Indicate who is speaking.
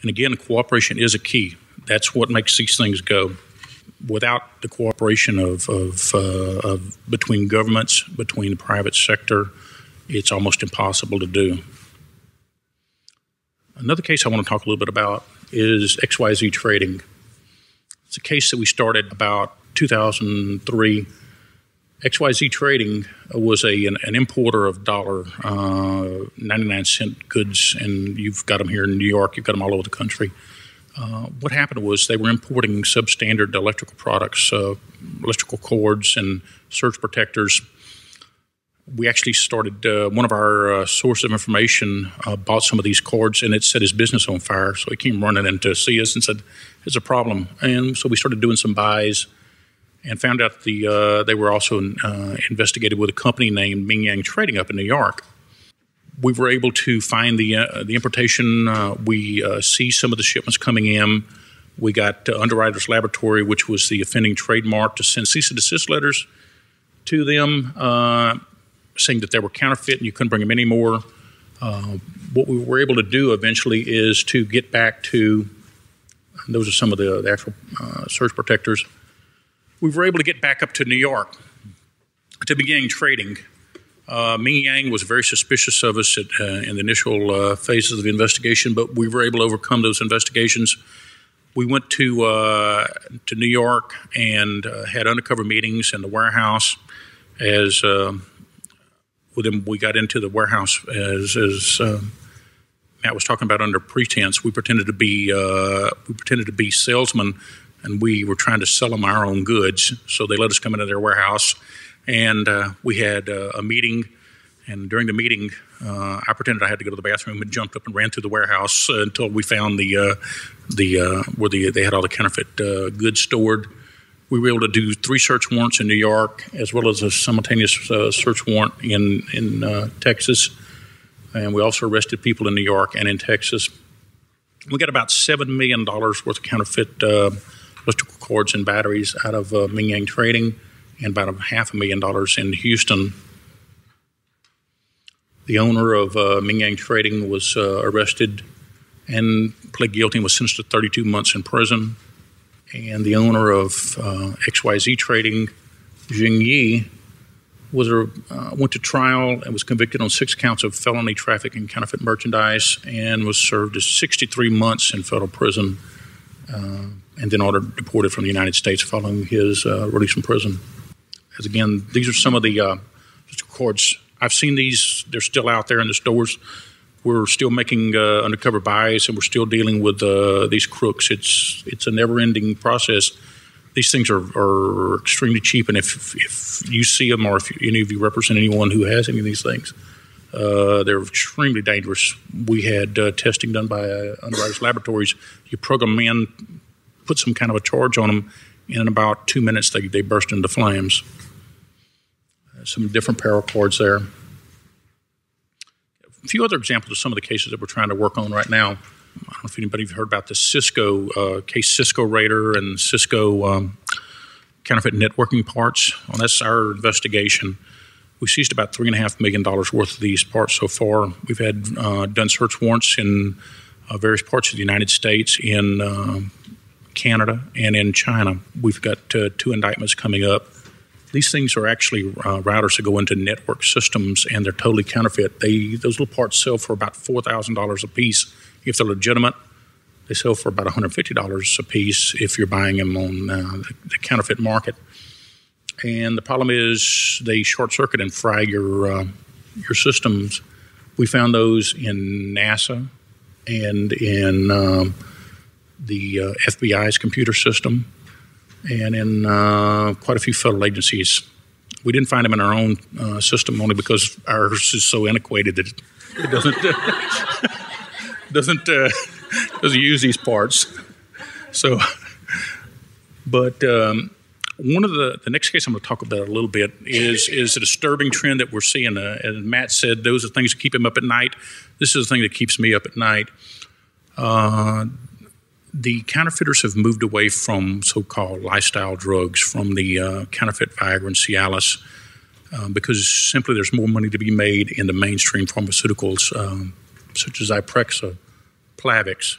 Speaker 1: And again, cooperation is a key. That's what makes these things go. Without the cooperation of between governments, between the private sector, it's almost impossible to do. Another case I want to talk a little bit about is XYZ Trading. It's a case that we started about 2003. XYZ Trading was an importer of $99 goods, and you've got them here in New York. You've got them all over the country. What happened was they were importing substandard electrical products, electrical cords and surge protectors. We actually started, one of our sources of information bought some of these cords, and it set his business on fire. So he came running in to see us and said, "There's a problem." And so we started doing some buys and found out they were also investigated with a company named Ming Yang Trading up in New York. We were able to find the importation. We see some of the shipments coming in. We got Underwriters Laboratory, which was the offending trademark, to send cease and desist letters to them, saying that they were counterfeit and you couldn't bring them anymore. What we were able to do eventually is to get back to, those are some of the actual surge protectors. We were able to get back up to New York to begin trading. Ming Yang was very suspicious of us in the initial phases of the investigation, but we were able to overcome those investigations. We went to New York and had undercover meetings in the warehouse. As with them, we got into the warehouse as Matt was talking about, under pretense. We pretended to be salesmen, and we were trying to sell them our own goods. So they let us come into their warehouse. And we had a meeting, and during the meeting, I pretended I had to go to the bathroom and jumped up and ran through the warehouse until we found where they had all the counterfeit goods stored. We were able to do 3 search warrants in New York, as well as a simultaneous search warrant in Texas. And we also arrested people in New York and in Texas. We got about $7 million worth of counterfeit electrical cords and batteries out of Ming Yang Trading, and about $500,000 in Houston. The owner of Ming Yang Trading was arrested and pled guilty and was sentenced to 32 months in prison. And the owner of XYZ Trading, Jing Yi, went to trial and was convicted on 6 counts of felony trafficking counterfeit merchandise, and was served as 63 months in federal prison, and then ordered deported from the United States following his release from prison. As again, these are some of the cords. I've seen these. They're still out there in the stores. We're still making undercover buys, and we're still dealing with these crooks. It's a never-ending process. These things are extremely cheap, and if you see them, or if any of you represent anyone who has any of these things, they're extremely dangerous. We had testing done by Underwriters Laboratories. You program them in, put some kind of a charge on them, and in about 2 minutes they burst into flames. Some different paracords there. A few other examples of some of the cases that we're trying to work on right now. I don't know if anybody's heard about the Cisco case, Cisco Raider and Cisco counterfeit networking parts. Well, that's our investigation. We seized about $3.5 million worth of these parts so far. We've had done search warrants in various parts of the United States, in Canada, and in China. We've got 2 indictments coming up. These things are actually routers that go into network systems, and they're totally counterfeit. Those little parts sell for about $4,000 a piece. If they're legitimate, they sell for about $150 a piece if you're buying them on the counterfeit market. And the problem is they short circuit and fry your systems. We found those in NASA and in the FBI's computer system, and in quite a few federal agencies. We didn't find them in our own system, only because ours is so antiquated that it doesn't use these parts. So, but one of the next case I'm going to talk about a little bit is a disturbing trend that we're seeing. As Matt said, those are things that keep him up at night. This is the thing that keeps me up at night. The counterfeiters have moved away from so-called lifestyle drugs, from the counterfeit Viagra and Cialis, because simply there's more money to be made in the mainstream pharmaceuticals, such as Zyprexa, Plavix,